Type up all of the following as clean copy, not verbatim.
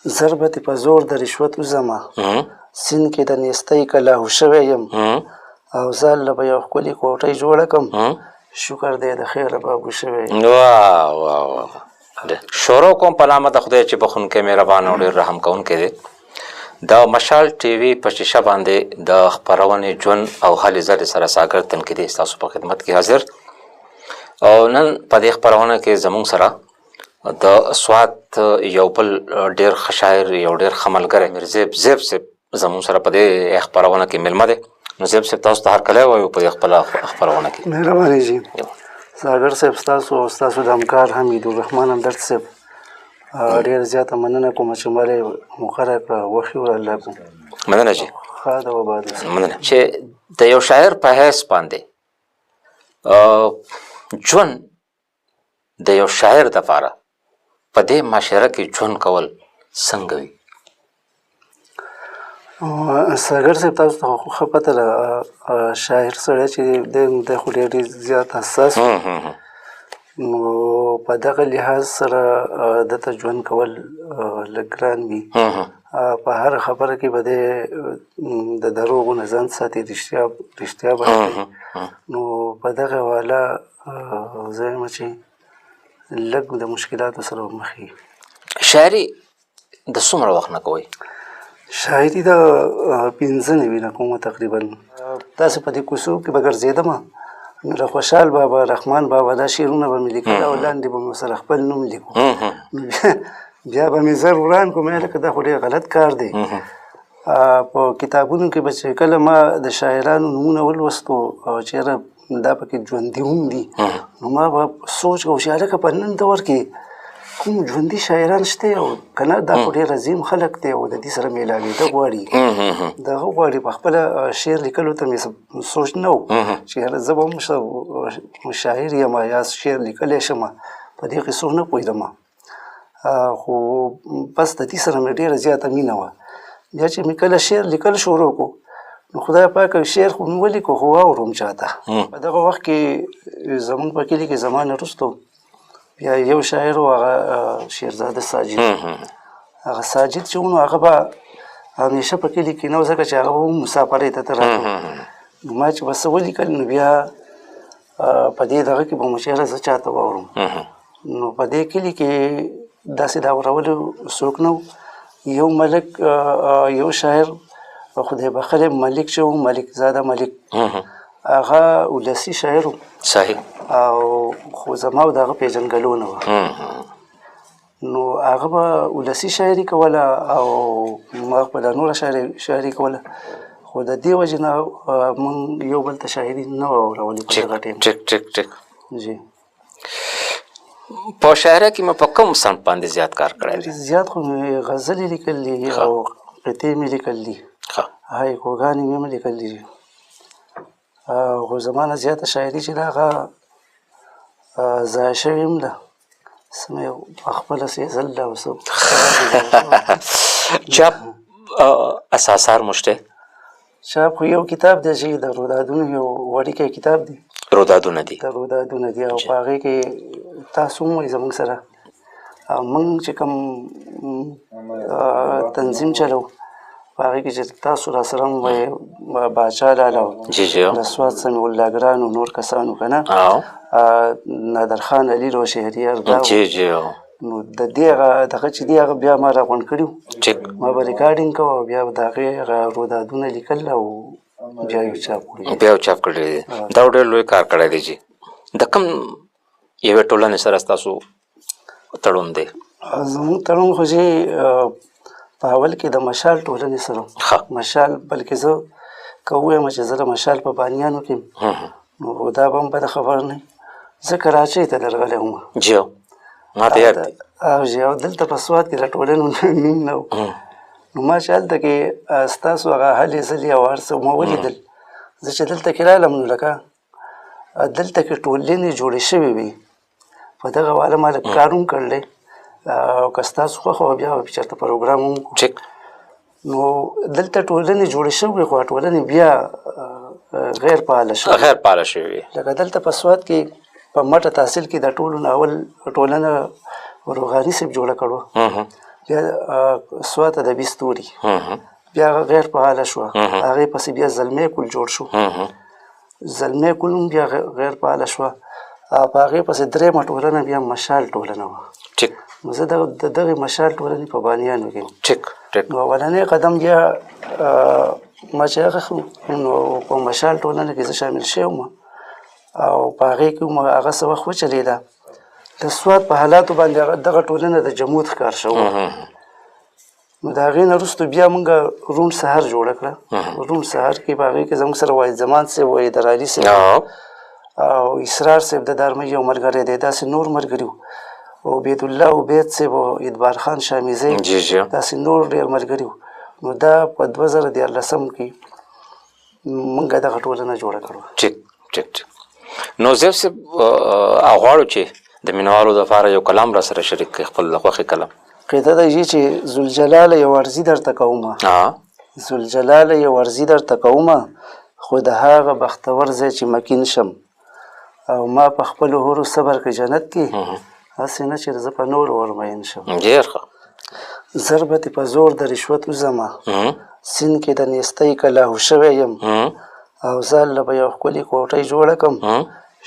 ضربتې په زور د رشوت وزمه سیند کې د نیستۍ کلاهو شوی یم او ځان له به یو ښکلې کوټۍ جوړه کړم شکر دی د خیره بابو شوی یم. واه واه واه شروع کوم په نامه د خدای چې بخونکی مهربان او ډېر رحم کوونکی دی. د مشال ټي وي په شیشه باندې د خپرونې ژوند او هلې ځلې سره ساګر تنقیدي ستاسو په خدمت کې حاضر او نن په دې خپرونه کې زموږ سره د سوات یو بل ډېر ښه شاعر یو ډېر ښه ملګری میرزیب زیب صاحب زموږ سره په دې خپرونه کې میلمه دی. نو زیب صاحب تاسو ته هرکلی وایو په دې خپله خپرونه کې. مهرباني جي ساګر صاحب ستاسو او ستاسو د همکار حمیدالرحمن همدرد صاحب ډېر زیاته مننه کوم چې مالې مقرره کړه وخت یې الله کوم. مننه جي ښه ده وباد مننه چې د یو شاعر په حیث باندې ژوند د یو شاعر دپاره په دې معاشره کې ژوند کول څنګه وي؟ ساګر صاحب تاسو ته خو ښه پته ده شاعر سړی چې دی خو ډېر زیات حساس نو په دغه لحاظ سره دته ژوند کول لږ ګران وي. په هر خبره کې به دی د دروغو نه ځان ساتي رښتیا به نو په دغه حواله زه یم چې لږ د مشکلاتو سره مخ وي. شاعري د څومره وخت نه کوئ؟ شاعري د 15 نوي نه کومه تقریبا. تاسو په دې کوڅو کې به ګرځېدمه نو خوشحال بابا رحمان بابا دا شعرونه به مې لیکل او لاندې به مې سره خپل نوم لیکو بیا به مې زر وران کوم لکه دا خو ډېر غلط کار دی. په کتابونو کې به چې کله ما د شاعرانو نومونه ولوستو او چېرې دا پکې ژوندي هم دي نو ما به سوچ کوم چې هلکه په نن دور کې کوم ژوندي شاعران شته او که نه دا خو ډېر عظیم خلک دی او د دې سره میلاوېده غواړي دغه غواړي په خپله شعر لیکلو ته مې سوچ نه و چې زه به هم شاعر یم یا شعر لیکلی شم په دې قصو نه پوهېدم خو بس د دې سره مې ډېره زیاته مینه وه. بیا چې مې کله شعر لیکل شروع کړو نو خدای پاکه شعر خو مې ولیکو خو واورم چاته. په دغه وخت کې زموږ په کلي کې زما نه وروستو بیا یو شاعر و هغه شیرزاده ساجد هغه ساجد چې و نو هغه به همیشه په کلي کې نه و ځکه چې هغه به مسافرۍ ته تللی نو ما چې به څه ولیکل نو بیا په دې دغه کې به مو شعر زه چاته واورم نو په دې کلي کې داسې د اورولو څوک نه و. یو ملک یو شاعر خدای بخښلی ملک چې و ملک زاده ملک هغه ولسي شاعر و صحیح او خو زما او د هغه پېژنګلو نه وه نو هغه به ولسي شاعري کوله او ما خپله نوره شاعري کوله خو د دې وجې نه موږ یو بل ته شاعري نه وه اورولې په دغه ټایم. ټیک ټیک ټیک جی په شاعرۍ کې مې په کوم صنف باندې زیات کار کړی دی؟ زیات خو مې غزلې لیکل دي او قطعې مې لیکل دي هایکوګانې مې هم لیکل دي خو زما نه زیاته شاعري چې ده هغه ضایع شوې هم ده څه مې په خپله سېزل ده او څه چاپ اساسار مو شته؟ چاپ خو یو کتاب دی چې د رودادونو یو وړوکی کتاب دی رودادونه دي د رودادونه دي او په هغې کې تاسو هم وایي زموږ سره موږ چې کوم تنظیم چلو په هغې کې چې تاسو را سره هم وایي باچا لالا د سوات سمیع الله ګران او نور کسانو که نه نادرخان علي رو شهریار دا نو د دې دغه چې دی هغه بیا ما راغونډ کړي ما به ریکارډینګ کوه او بیا به د هغې رودادونه لیکل او بیا یو چاپ کړی دی. دا ډېر لوی کار کړی دی جي. د کوم یوې ټولنې سره ستاسو تړون دی؟ زموږ تړون خو چې په اول کې د مشال ټولنې سره مشال بلکې زه که ووایم چې زه د مشال په بانیانو کې نو دا به هم بده خبره نه زه کراچۍ ته درغلی وم جی ما ته یاد دی او دلته په سوات کې د ټولنو نوم نه و نو ما چې هلته کې ستاسو هغه هلې ځلې او هر څه ما ولیدل زه چې دلته کې رالم نو لکه دلته کې ټولنې جوړې شوې وي په دغه حواله ما لږ کار هم کړلی او که ستاسو خوښه وه بیا به چېرته پروګرام هم وکړو نو دلته ټولنې جوړې شوې خو ټولنې بیا غیر فعاله شوې لکه دلته په سوات کې په مټه تحصیل کې د ټولو نه اول ټولنه روغاني صاحب جوړه کړو بیا سواته د بستوري بیا هغه غیر فعاله شوه هغې پسې بیا زلمی کل جوړ شو زلمی کل هم بیا غیر فعاله شوه او په هغې پسې درېیمه ټولنه بیا مشال ټولنه وه نو زه د دغې مشال ټولنې په بانیانو کې نو اولنی قدم بیا ما چې هغه نو په مشال ټولنه کې زه شامل شوی وم او په هغې کې هم هغه څه وخت وچلېده د سوات په حالاتو باندې دغه ټولنه د جمود ښکار شوه نو د هغې نه وروستو بیا موږ روڼ سهار جوړه کړه روڼ سهار کې په هغې کې زموږ سره واحد زمان صاحب و حیدر علي صاحب او اسرار صاحب د دارمۍ یو ملګری دی داسې نور ملګري وو عبید الله عبید صاحب او ادبار خان شامیزی داسې نور ډېر ملګري وو نو دا په 2014 کې موږ دغه ټولنه جوړه کړو نو زیب صاحب غواړو چې د مینوالو دپاره یو کلام را سره شریک کړئ خپل د خوښې کلام قیده دا چې ذوالجلاله یو عرضي درته کومه ذوالجلاله یو عرضي درته کومه خو د هغه بختور ځای چې مکین شم او ما په خپلو هورو صبر کې جنت کې هسې نه چې زه په نورو ورمین شم ډېر ښه زر به دې په زور د رشوت وځمه سیند کې د نیستۍ کلاهو شوی یم او ځان له به یو ښکلې کوټۍ جوړه کړم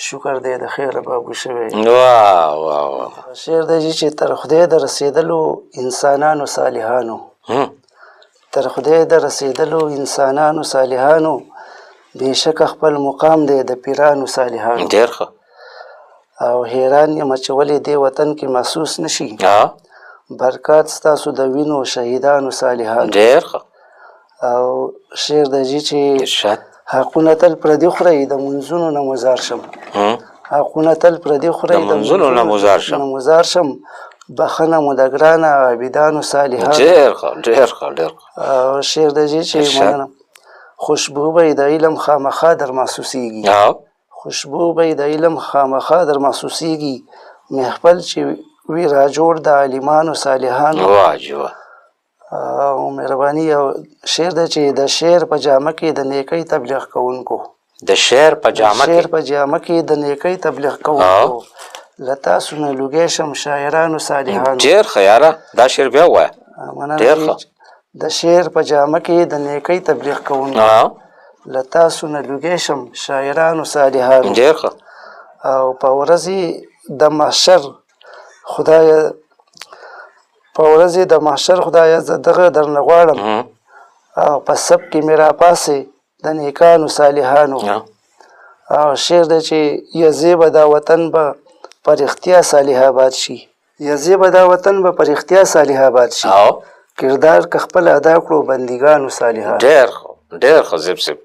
شکر دی د خیره بابو شوی شعر دی چې تر خدای د رسېدلو انسانانو صالحانو تر خدای د رسېدلو انسانانو صالحانو بېشکه خپل مقام دی د پیرانو صالحانو ډېر ښه او حیران یم چې ولې دې وطن کې محسوس نشي برکات ستاسو د وینو شهیدانو صالحانو ډېر ښه او شعر دی چې حقونه تل پردي خورئ د منځونو نه مزار شم حقونه تل پردي خورئ د منځونو نه مزار شم بخښنه مو د ګرانه عابدانو صالحانو ډېر ښه ډېر ښه ډېر ښه او شعر دی چې مننه خوشبو به د علم خامخا در محسوسیږي خوشبو به د علم خامخا در محسوسیږي محفل چې وی را جوړ د عالمانو صالحانو او مهرباني او شعر دی چې د شعر په جامه کې د نیکۍ تبلیغ کوونکو د شعر په جامه کې د نیکۍ تبلیغ کوونکو له تاسو نه لوګی شم شاعرانو صالحانو ډېر ښه یاره دا شعر بیا ووایه ډېر ښه د شعر په جامه کې د نیکۍ تبلیغ کوونکو له تاسو نه لوګی شم شاعرانو صالحانو ډېر ښه او په ورځې د محشر خدایه زه دغه درنه غواړم او په سب کې مې راپاسې د نیکانو صالحانو او شعر دی چې یزې به دا وطن به په رښتیا صالح آباد شي یزې به دا وطن به په رښتیا صالح آباد شي کردار که خپل ادا کړو بندګانو صالحانو ډېر ښه زیب صاحب